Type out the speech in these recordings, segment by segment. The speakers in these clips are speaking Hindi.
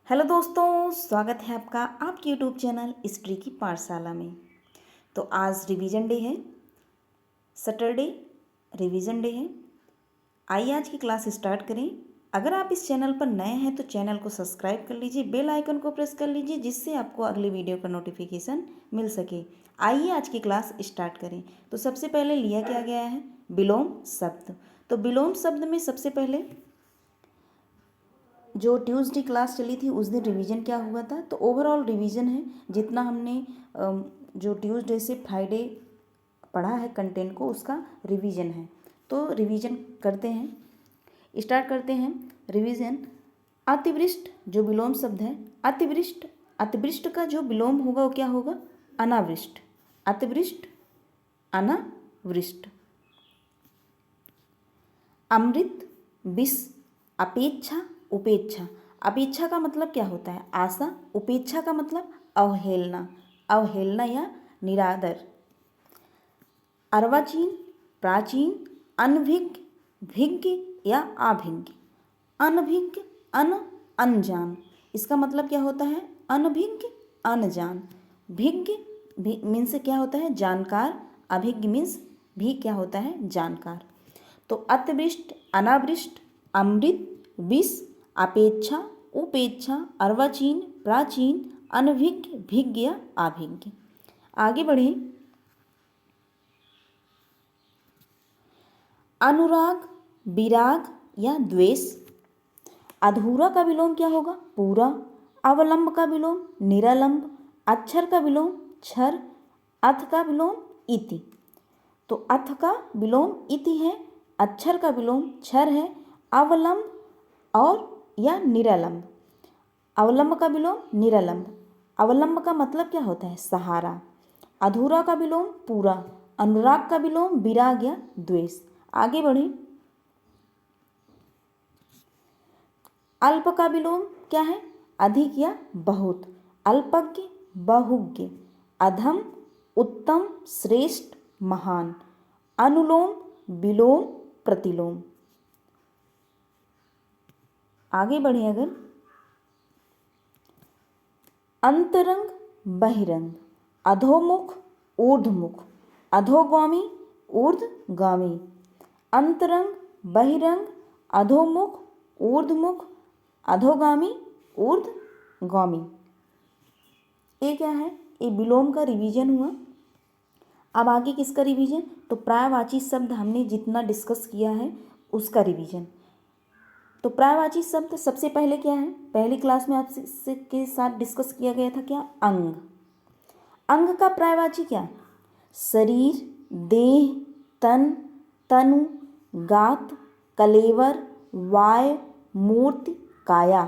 हेलो दोस्तों, स्वागत है आपका आपके यूट्यूब चैनल हिस्ट्री की पाठशाला में। तो आज रिवीजन डे है, सैटरडे रिवीजन डे है। आइए आज की क्लास स्टार्ट करें। अगर आप इस चैनल पर नए हैं तो चैनल को सब्सक्राइब कर लीजिए, बेल आइकन को प्रेस कर लीजिए जिससे आपको अगले वीडियो का नोटिफिकेशन मिल सके। आइए आज की क्लास स्टार्ट करें। तो सबसे पहले लिया क्या गया है, विलोम शब्द। तो विलोम शब्द में सबसे पहले जो ट्यूसडे क्लास चली थी उस दिन रिवीजन क्या हुआ था, तो ओवरऑल रिवीजन है जितना हमने जो ट्यूसडे से फ्राइडे पढ़ा है कंटेंट को उसका रिवीजन है। तो रिवीजन करते हैं, स्टार्ट करते हैं रिवीजन। अतिवृष्ट जो विलोम शब्द है, अतिवृष्ट, अतिवृष्ट का जो विलोम होगा वो क्या होगा, अनावृष्ट। अतिवृष्ट अनावृष्ट। अमृत, विष, अपेक्षा, उपेक्षा। अपेक्षा का मतलब क्या होता है, आशा। उपेक्षा का मतलब अवहेलना, अवहेलना या निरादर। अर्वाचीन, प्राचीन, अनभिज्ञ, भिज्ञ या अभिज्ञ। अनभिज्ञ, अनजान, इसका मतलब क्या होता है, अनभिज्ञ अनजान। भिज्ञ मीन्स क्या होता है, जानकार। अभिज्ञ मीन्स भी क्या होता है, जानकार। तो अतिवृष्ट, अनावृष्ट, अमृत, विष, अपेक्षा, उपेक्षा, अर्वाचीन, प्राचीन, अनभिज्ञ, भिज्ञ या अभिज्ञ। आगे बढ़े। अनुराग, विराग या द्वेष। अधूरा का विलोम क्या होगा, पूरा। अवलंब का विलोम निरलंब। अक्षर का विलोम क्षर। अथ का विलोम इति। तो अथ का विलोम इति है, अक्षर का विलोम क्षर है, अवलंब और या निरलंब। अवलंब का विलोम निरलंब। अवलंब का मतलब क्या होता है, सहारा। अधूरा का विलोम पूरा। अनुराग का विलोम विराग या द्वेष। आगे बढ़े। अल्प का विलोम क्या है, अधिक या बहुत। अल्पज्ञ, बहुज्ञ। अधम, उत्तम, श्रेष्ठ, महान। अनुलोम, विलोम, प्रतिलोम। आगे बढ़े अगर। अंतरंग, बहिरंग। अधोमुख, ऊर्ध्वमुख। अधोगामी, ऊर्ध्वगामी। अंतरंग, बहिरंग, अधोमुख, ऊर्ध्वमुख, अधोगामी, ऊर्ध्वगामी। ये क्या है, ये विलोम का रिवीजन हुआ। अब आगे किसका रिवीजन, तो प्रायवाची शब्द हमने जितना डिस्कस किया है उसका रिवीजन। तो प्रायवाची शब्द सबसे पहले क्या है, पहली क्लास में आपसे के साथ डिस्कस किया गया था क्या, अंग। अंग का प्रायवाची क्या, शरीर, देह, तन, तनु, गात, कलेवर, वाय, मूर्ति, काया।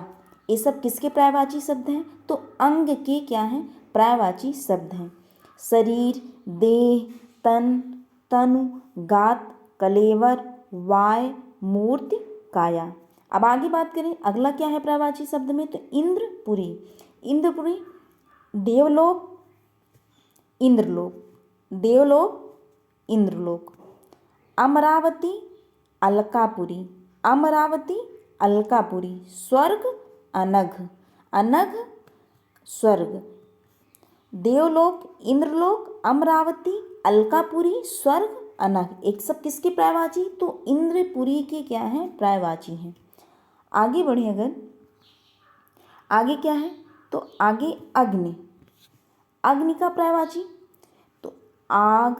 ये सब किसके प्रायवाची शब्द हैं, तो अंग के क्या हैं, प्रायवाची शब्द हैं। शरीर, देह, तन, तनु, गात, कलेवर, वाय, मूर्ति, काया। अब आगे बात करें, अगला क्या है प्रायवाची शब्द में, तो इंद्रपुरी। इंद्रपुरी, देवलोक, इंद्रलोक, देवलोक, इंद्रलोक। अमरावती, अलकापुरी, अमरावती, अलकापुरी। स्वर्ग, अनघ, अनघ, स्वर्ग। देवलोक, इंद्रलोक, अमरावती, अलकापुरी, स्वर्ग, अनघ। एक सब किसके प्रायवाची, तो इंद्रपुरी के क्या हैं, प्रायवाची हैं। आगे बढ़े अगर, आगे क्या है, तो आगे अग्नि। अग्नि का प्रायवाची, तो आग,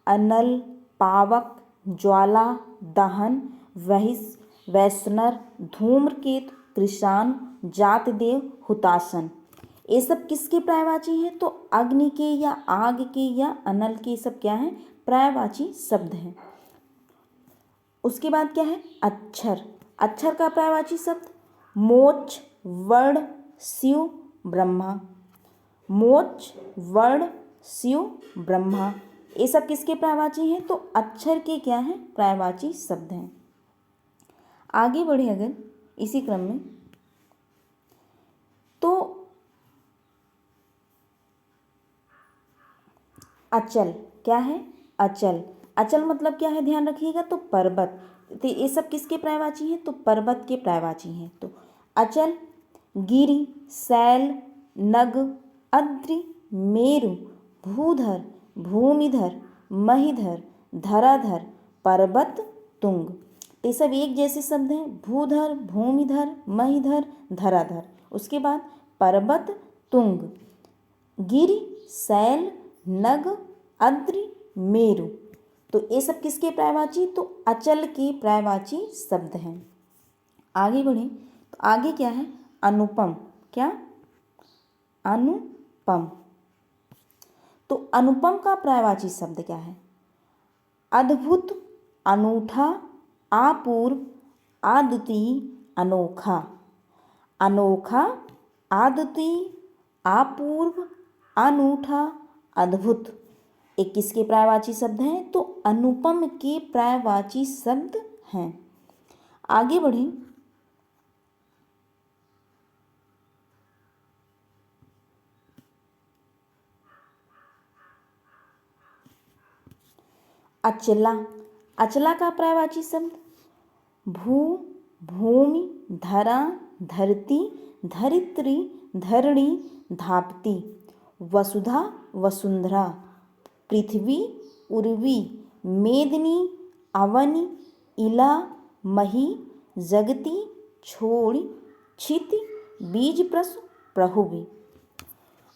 अनल, पावक, ज्वाला, दहन, वैश्नर, धूम्रकेतु, कृषाण, जातदेव, हुतासन। ये सब किसके प्रायवाची हैं, तो अग्नि के या आग के या अनल के, सब क्या हैं, प्रायवाची शब्द हैं। उसके बाद क्या है, अक्षर। अक्षर का प्रायवाची शब्द मोक्ष, वर्ण, शिव, ब्रह्मा। मोक्ष, वर्ण, शिव, ब्रह्मा। ये सब किसके प्रायवाची हैं, तो अक्षर के क्या हैं, प्रायवाची शब्द हैं। आगे बढ़े अगर इसी क्रम में, तो अचल क्या है, अचल। अचल मतलब क्या है, ध्यान रखिएगा, तो पर्वत। तो ये सब किसके प्रायवाची हैं, तो पर्वत के प्रायवाची हैं। तो अचल, गिरि, सैल, नग, अद्रि, मेरु, भूधर, भूमिधर, महीधर, धराधर, पर्वत, तुंग। ये सब एक जैसे शब्द हैं, भूधर, भूमिधर, महीधर, धराधर। उसके बाद पर्वत, तुंग, गिरि, सैल, नग, अद्रि, मेरु। तो ये सब किसके पर्यायवाची? तो अचल के पर्यायवाची शब्द हैं। आगे बढ़ें तो आगे क्या है? अनुपम। क्या? अनुपम। तो अनुपम का पर्यायवाची शब्द क्या है? अद्भुत, अनूठा, अपूर्व, अद्वितीय, अनोखा। अनोखा, अद्वितीय, अपूर्व, अनूठा, अद्भुत। एक किसके पर्यायवाची शब्द हैं? तो अनुपम के पर्यायवाची शब्द हैं। आगे बढ़ें। अचला। अचला का पर्यायवाची शब्द भू, भूमि, धरा, धरती, धरित्री, धरणी, धापती, वसुधा, वसुंधरा, पृथ्वी, उर्वी, मेदिनी, अवनि, इला, मही, जगती, छोड़ी, क्षिति, बीज प्रसु, प्रहुवी।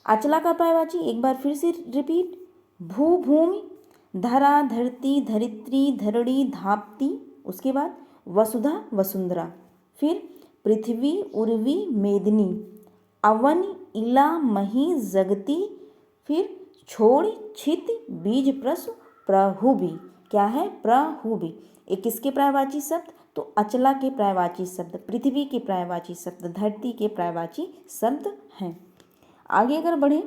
अचला का पर्यायवाची एक बार फिर से रिपीट। भू, भूमि, धरा, धरती, धरित्री, धरणी, धापती। उसके बाद वसुधा, वसुंधरा। फिर पृथ्वी, उर्वी, मेदिनी, अवन, इला, मही, जगती। फिर छोड़ी, क्षिति, बीज प्रसु, प्रहुबी। क्या है? प्रहुबी। एक किसके पर्यायवाची शब्द? तो अचला के पर्यायवाची शब्द, पृथ्वी के पर्यायवाची शब्द, धरती के पर्यायवाची शब्द हैं। आगे अगर बढ़ें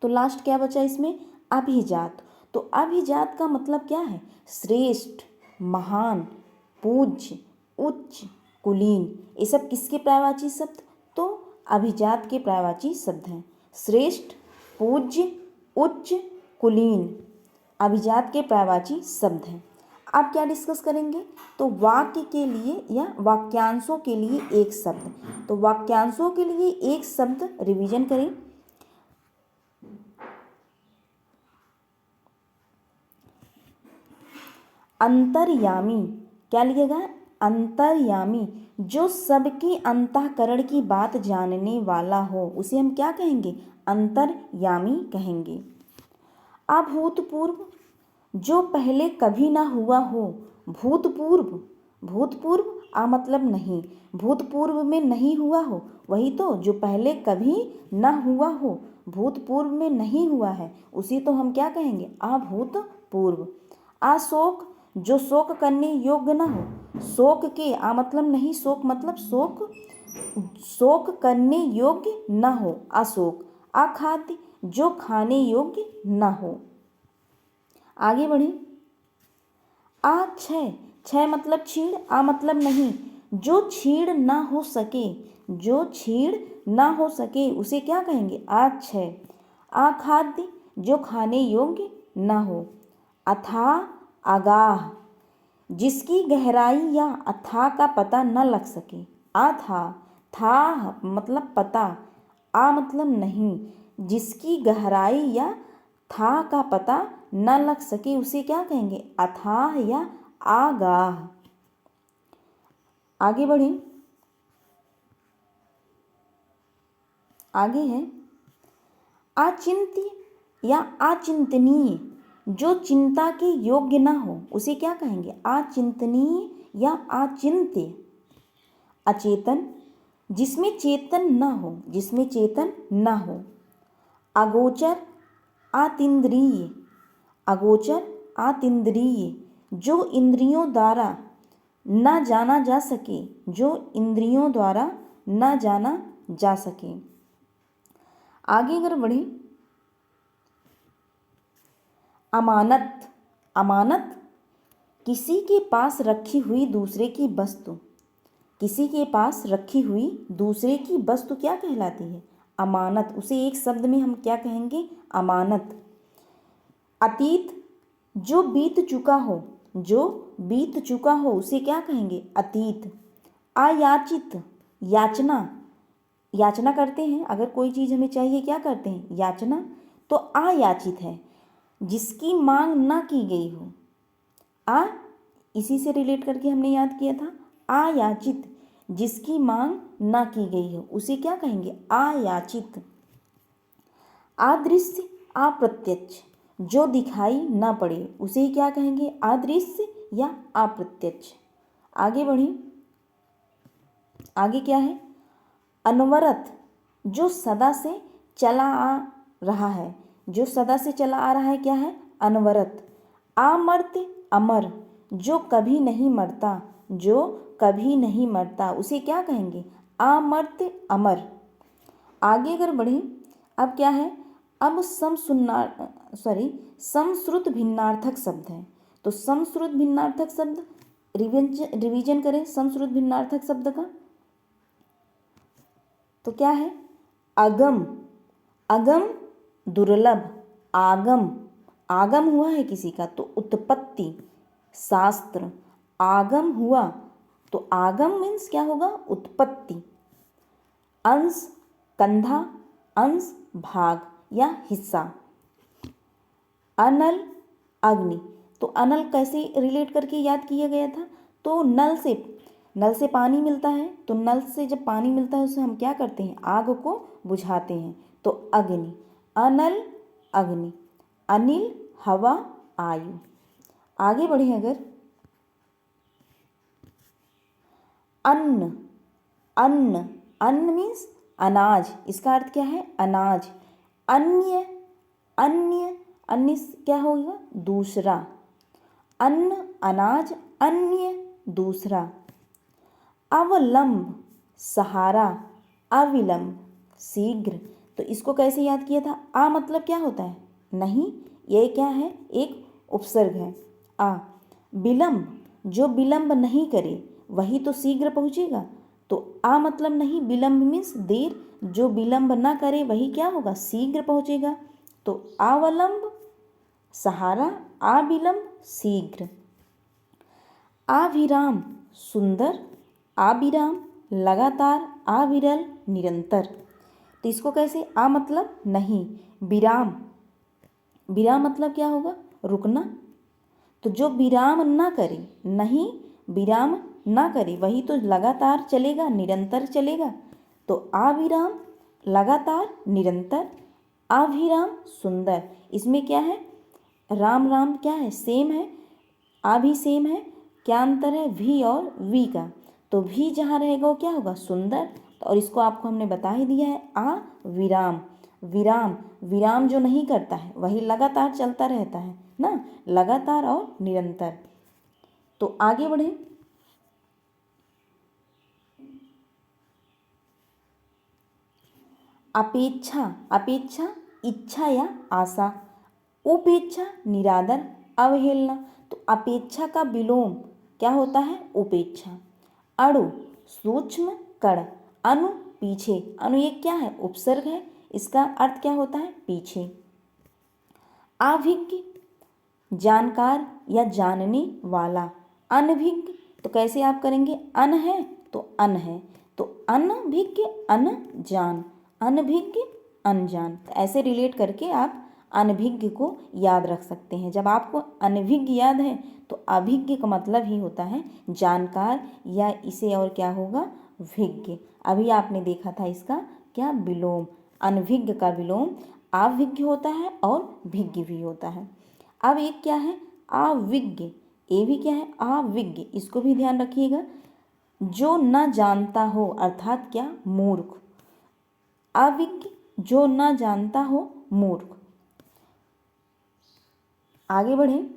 तो लास्ट क्या बचा इसमें? अभिजात। तो अभिजात का मतलब क्या है? श्रेष्ठ, महान, पूज्य, उच्च, कुलीन। ये सब किसके पर्यायवाची शब्द? तो अभिजात के पर्यायवाची शब्द हैं। श्रेष्ठ, पूज्य, उच्च, कुलीन अभिजात के पर्यायवाची शब्द हैं। अब क्या डिस्कस करेंगे? तो वाक्य के लिए या वाक्यांशों के लिए एक शब्द। तो वाक्यांशों के लिए एक शब्द रिवीजन करें। अंतर्यामी। क्या लिखेगा? अंतर्यामी। जो सबके अंतःकरण की बात जानने वाला हो उसे हम क्या कहेंगे? अंतर्यामी कहेंगे। अभूतपूर्व। जो पहले कभी ना हुआ हो। भूतपूर्व। भूतपूर्व आ मतलब नहीं, भूतपूर्व में नहीं हुआ हो, वही तो जो पहले कभी ना हुआ हो, भूतपूर्व में नहीं हुआ है, उसी तो हम क्या कहेंगे? अभूतपूर्व। अशोक। जो शोक करने योग्य ना हो। शोक के आ मतलब नहीं, शोक मतलब शोक, शोक करने योग्य ना हो, अशोक। अखाद्य। जो खाने योग्य ना हो। आगे बढ़े। अक्षय। क्षय मतलब छीण, आ मतलब नहीं, जो छीण ना हो सके, जो छीण ना हो सके उसे क्या कहेंगे? अक्षय। अखाद्य। जो खाने योग्य ना हो। अथाह, अगाह। जिसकी गहराई या अथाह का पता न लग सके। अथाह। था मतलब पता, आ मतलब नहीं, जिसकी गहराई या था का पता न लग सके उसे क्या कहेंगे? अथाह या आगाह। आगे बढ़ें। आगे है अचिंत्य या अचिंतनीय। जो चिंता के योग्य ना हो उसे क्या कहेंगे? अचिंतनीय या अचिंत्य। अचेतन। जिसमें चेतन ना हो, जिसमें चेतन ना हो। अगोचर, अतीन्द्रिय। अगोचर, अतीन्द्रिय। जो इंद्रियों द्वारा न जाना जा सके, जो इंद्रियों द्वारा न जाना जा सके। आगे अगर बढ़े। अमानत। अमानत। किसी के पास रखी हुई दूसरे की वस्तु। किसी के पास रखी हुई दूसरे की वस्तु क्या कहलाती है? अमानत। उसे एक शब्द में हम क्या कहेंगे? अमानत। अतीत। जो बीत चुका हो, जो बीत चुका हो उसे क्या कहेंगे? अतीत। अयाचित। याचना। याचना करते हैं, अगर कोई चीज़ हमें चाहिए क्या करते हैं, याचना। तो आयाचित है जिसकी मांग ना की गई हो। आ इसी से रिलेट करके हमने याद किया था, आयाचित जिसकी मांग ना की गई हो उसे क्या कहेंगे, आयाचित। अदृश्य अप्रत्यक्ष जो दिखाई ना पड़े उसे ही क्या कहेंगे, अदृश्य या अप्रत्यक्ष। आगे बढ़ें, आगे क्या है, अनवरत जो सदा से चला आ रहा है, जो सदा से चला आ रहा है क्या है, अनवरत। अमर्त्य अमर जो कभी नहीं मरता, जो कभी नहीं मरता उसे क्या कहेंगे, अमर्त्य अमर। आगे अगर बढ़ें, अब क्या है, अब समश्रुत भिन्नार्थक शब्द है। तो समश्रुत भिन्नार्थक शब्द रिवीजन करें समश्रुत भिन्नार्थक शब्द का। तो क्या है, अगम, अगम दुर्लभ, आगम, आगम हुआ है किसी का तो उत्पत्ति, शास्त्र, आगम हुआ तो आगम मीन्स क्या होगा, उत्पत्ति। अंश कंधा, अंश भाग या हिस्सा। अनल अग्नि, तो अनल कैसे रिलेट करके याद किया गया था, तो नल से पानी मिलता है, तो नल से जब पानी मिलता है उसे हम क्या करते हैं, आग को बुझाते हैं, तो अग्नि, अनल अग्नि। अनिल हवा आयु। आगे बढ़े अगर, अन्न, अन्न, अन्न मीन्स अनाज, इसका अर्थ क्या है, अनाज। अन्य, अन्य, अन्य क्या होगा, दूसरा। अन्न अनाज, अन्य दूसरा। अवलंब सहारा, अविलंब शीघ्र। तो इसको कैसे याद किया था, आ मतलब क्या होता है, नहीं, ये क्या है, एक उपसर्ग है। आ विलंब जो विलंब नहीं करे वही तो शीघ्र पहुँचेगा। तो आ मतलब नहीं, विलंब मीन्स देर, जो विलंब ना करे वही क्या होगा, शीघ्र पहुँचेगा। तो अवलंब सहारा, अविलंब शीघ्र। अविराम सुंदर, अविराम लगातार, अविरल निरंतर। तो इसको कैसे, आ मतलब नहीं, विराम, विराम मतलब क्या होगा, रुकना। तो जो विराम ना करे, नहीं विराम ना करे वही तो लगातार चलेगा, निरंतर चलेगा। तो अविराम लगातार निरंतर, अभिराम सुंदर। इसमें क्या है, राम राम क्या है, सेम है, आ भी सेम है, क्या अंतर है, भी और वी का। तो भी जहाँ रहेगा वो क्या होगा, सुंदर। और इसको आपको हमने बता ही दिया है, आ विराम, विराम, विराम जो नहीं करता है वही लगातार चलता रहता है ना, लगातार और निरंतर। तो आगे बढ़ें, अपेक्षा, अपेक्षा इच्छा या आशा। उपेक्षा निरादर, अवहेलना। तो अपेक्षा का विलोम क्या होता है, उपेक्षा। अणु सूक्ष्म कण, अनु पीछे, अनु ये क्या है, उपसर्ग है, इसका अर्थ क्या होता है, पीछे। अभिज्ञ जानकार या जानने वाला, अनभिज्ञ तो कैसे आप करेंगे, अन है तो अन है, तो अनभिज्ञ अनजान, अनभिज्ञ अनजान। तो ऐसे रिलेट करके आप अनभिज्ञ को याद रख सकते हैं। जब आपको अनभिज्ञ याद है तो अभिज्ञ का मतलब ही होता है जानकार, या इसे और क्या होगा, विज्ञ। अभी आपने देखा था इसका क्या, विलोम। अनभिज्ञ का विलोम अभिज्ञ होता है और भिज्ञ भी होता है। अब एक क्या है, अविज्ञ, ये भी क्या है, अविज्ञ, इसको भी ध्यान रखिएगा। जो न जानता हो अर्थात क्या, मूर्ख। अविज्ञ जो न जानता हो, मूर्ख। आगे बढ़ें,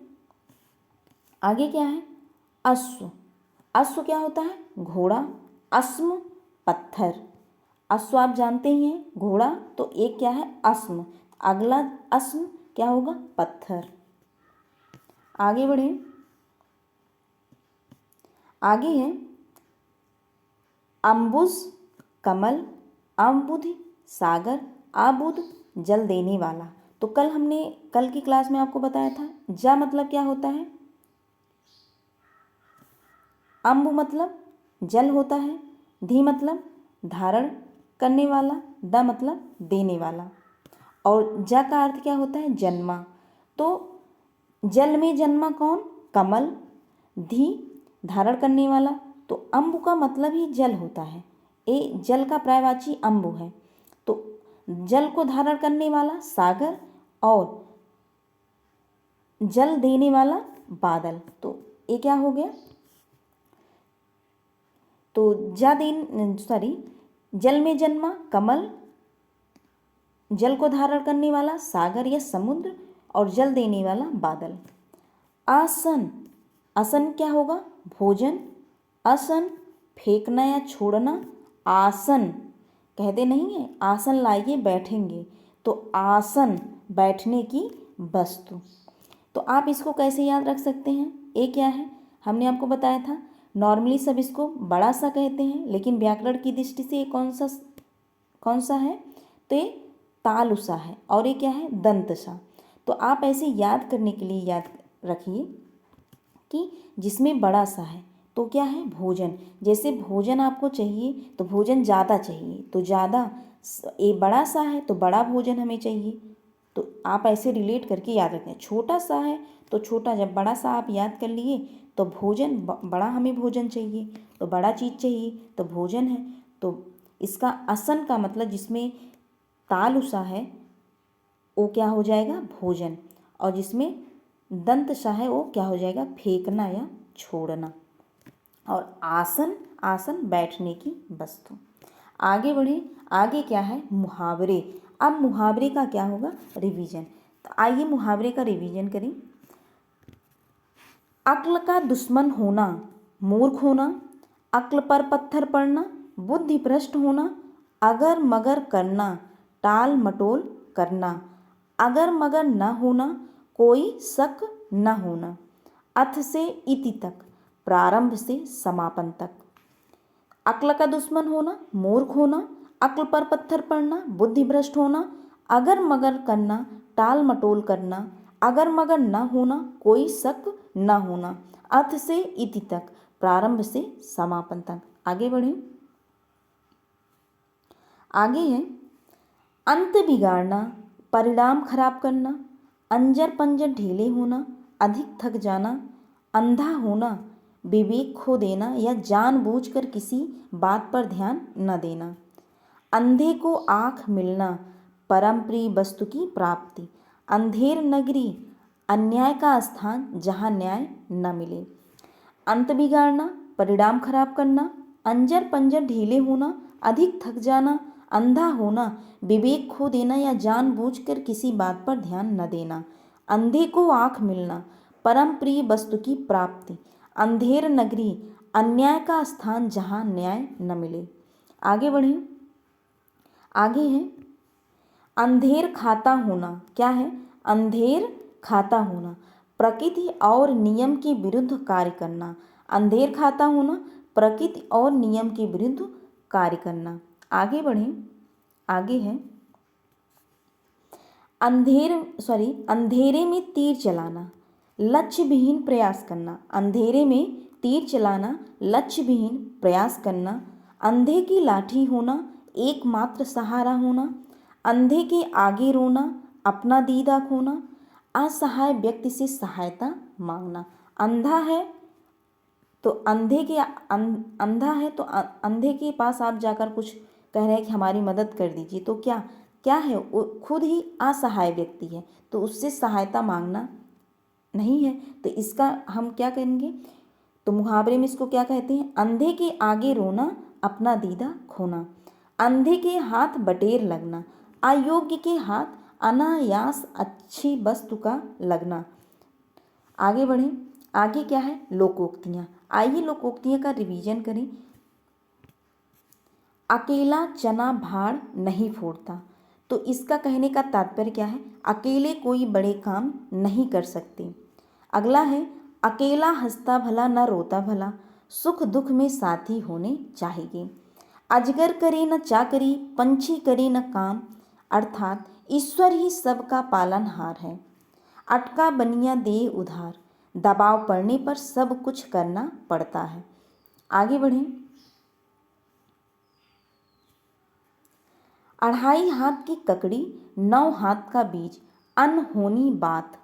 आगे क्या है, अश्व, अश्व क्या होता है, घोड़ा। अश्म पत्थर, अश्व आप जानते ही हैं घोड़ा, तो एक क्या है, अश्म। अगला अश्म क्या होगा, पत्थर। आगे बढ़ें, आगे है अम्बुज कमल, अम्बुधि सागर, अबुध जल देने वाला। तो कल की क्लास में आपको बताया था, जा मतलब क्या होता है, अम्ब मतलब जल होता है, धी मतलब धारण, करने वाला, द मतलब देने वाला, और ज का अर्थ क्या होता है, जन्मा। तो जल में जन्मा कौन, कमल। धी धारण करने वाला, तो अम्बु का मतलब ही जल होता है, ए जल का पर्यायवाची अम्बु है। तो जल को धारण करने वाला सागर, और जल देने वाला बादल। तो ये क्या हो गया, तो जल में जन्मा कमल, जल को धारण करने वाला सागर या समुद्र, और जल देने वाला बादल। आसन, आसन क्या होगा, भोजन। आसन फेंकना या छोड़ना, आसन कहते नहीं है आसन लाइए बैठेंगे, तो आसन बैठने की वस्तु। तो आप इसको कैसे याद रख सकते हैं, ये क्या है, हमने आपको बताया था नॉर्मली सब इसको बड़ा सा कहते हैं, लेकिन व्याकरण की दृष्टि से ये कौन सा है, तो ये तालुसा है, और ये क्या है, दंतसा। तो आप ऐसे याद करने के लिए याद रखिए कि जिसमें बड़ा सा है तो क्या है, भोजन। जैसे भोजन आपको चाहिए तो भोजन ज़्यादा चाहिए, तो ज़्यादा, ये बड़ा सा है तो बड़ा भोजन हमें चाहिए। तो आप ऐसे रिलेट करके याद रखें, छोटा सा है तो छोटा, जब बड़ा सा आप याद कर लिए तो भोजन बड़ा, हमें भोजन चाहिए तो बड़ा चीज़ चाहिए तो भोजन है। तो इसका असन का मतलब जिसमें तालुसा है वो क्या हो जाएगा, भोजन, और जिसमें दंत सा है वो क्या हो जाएगा, फेंकना या छोड़ना। और आसन, आसन बैठने की वस्तु। आगे बढ़े, आगे क्या है, मुहावरे। अब मुहावरे का क्या होगा, रिवीजन। तो आइए मुहावरे का रिवीजन करें। अक्ल का दुश्मन होना, मूर्ख होना। अक्ल पर पत्थर पड़ना, बुद्धि भ्रष्ट होना। अगर मगर करना, टाल मटोल करना। अगर मगर न होना, कोई शक न होना। अथ से इति तक, प्रारंभ से समापन तक। अक्ल का दुश्मन होना, मूर्ख होना। अक्ल पर पत्थर पड़ना, बुद्धि भ्रष्ट होना। अगर मगर करना, टाल मटोल करना। अगर मगर न होना, कोई शक न होना। अथ से इति तक, प्रारंभ से समापन तक। आगे बढ़ें, आगे है अंत बिगाड़ना, परिणाम खराब करना। अंजर पंजर ढीले होना, अधिक थक जाना। अंधा होना, विवेक खो देना या जानबूझकर किसी बात पर ध्यान न देना। अंधे को आँख मिलना, परम प्रिय वस्तु की प्राप्ति। अंधेर नगरी, अन्याय का स्थान जहाँ न्याय न मिले। अंत बिगाड़ना, परिणाम खराब करना। अंजर पंजर ढीले होना, अधिक थक जाना। अंधा होना, विवेक खो देना या जानबूझकर किसी बात पर ध्यान न देना। अंधे को आँख मिलना, परम प्रिय वस्तु की प्राप्ति। अंधेर नगरी, अन्याय का स्थान जहाँ न्याय न मिले। आगे बढ़ें, आगे है अंधेर खाता होना। क्या है, अंधेर खाता होना, प्रकृति और नियम के विरुद्ध कार्य करना। अंधेर खाता होना, प्रकृति और नियम के विरुद्ध कार्य करना। आगे बढ़ें, आगे है अंधेरे में तीर चलाना, लक्ष्य विहीन प्रयास करना। अंधेरे में तीर चलाना, लक्ष्य विहीन प्रयास करना। अंधे की लाठी होना, एकमात्र सहारा होना। अंधे के आगे रोना, अपना दीदा खोना। असहाय व्यक्ति से सहायता मांगना। अंधा है तो अंधा है तो अंधे के पास आप जाकर कुछ कह रहे हैं कि हमारी मदद कर दीजिए, तो क्या क्या है, वो खुद ही असहाय व्यक्ति है, तो उससे सहायता मांगना नहीं है। तो इसका हम क्या करेंगे, तो मुहावरे में इसको क्या कहते हैं, अंधे के आगे रोना, अपना दीदा खोना। अंधे के हाथ बटेर लगना, अयोग्य के हाथ अनायास अच्छी वस्तु का लगना। आगे बढ़ें, आगे क्या है, लोकोक्तियाँ। आइए लोकोक्तियाँ का रिवीजन करें। अकेला चना भाड़ नहीं फोड़ता, तो इसका कहने का तात्पर्य क्या है, अकेले कोई बड़े काम नहीं कर सकते। अगला है अकेला हंसता भला न रोता भला, सुख दुख में साथी होने चाहिए। अजगर करे न चाकरी, पंछी करे न काम, अर्थात ईश्वर ही सबका पालनहार है। अटका बनिया दे उधार, दबाव पड़ने पर सब कुछ करना पड़ता है। आगे बढ़ें, अढ़ाई हाथ की ककड़ी 9 हाथ का बीज, अनहोनी बात,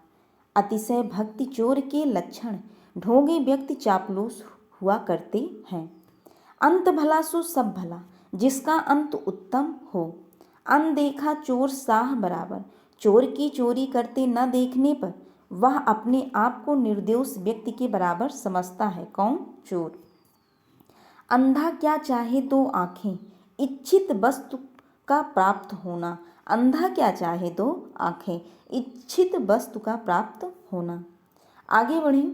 अतिशय भक्ति चोर के लक्षण, ढोंगी व्यक्ति चापलूस हुआ करते हैं। अंत भला सो सब भला, जिसका अंत उत्तम हो, अनदेखा चोर साह बराबर, चोर की चोरी करते न देखने पर वह अपने आप को निर्दोष व्यक्ति के बराबर समझता है। कौन? चोर। अंधा क्या चाहे दो आंखें, इच्छित वस्तु का प्राप्त होना, अंधा क्या चाहे दो आंखें, इच्छित वस्तु का प्राप्त होना। आगे बढ़ें।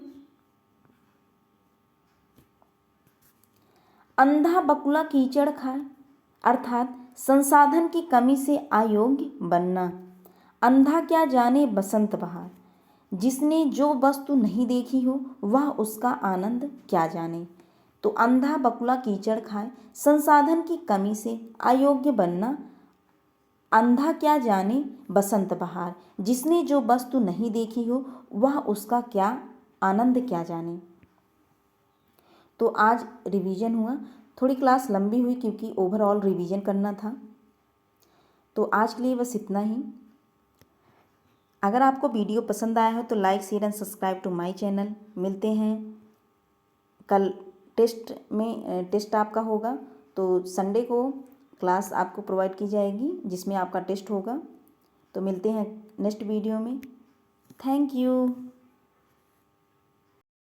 अंधा बकुला कीचड़ खाए, अर्थात संसाधन की कमी से अयोग्य बनना। अंधा क्या जाने बसंत बहार, जिसने जो वस्तु नहीं देखी हो वह उसका आनंद क्या जाने। तो अंधा बकुला कीचड़ खाए, संसाधन की कमी से अयोग्य बनना, अंधा क्या जाने बसंत बहार, जिसने जो वस्तु नहीं देखी हो वह उसका क्या आनंद क्या जाने। तो आज रिवीजन हुआ, थोड़ी क्लास लंबी हुई क्योंकि ओवरऑल रिवीजन करना था। तो आज के लिए बस इतना ही। अगर आपको वीडियो पसंद आया हो तो like share and subscribe to my channel. मिलते हैं कल। टेस्ट आपका होगा, तो संडे को क्लास आपको प्रोवाइड की जाएगी जिसमें आपका टेस्ट होगा। तो मिलते हैं नेक्स्ट वीडियो में। Thank you.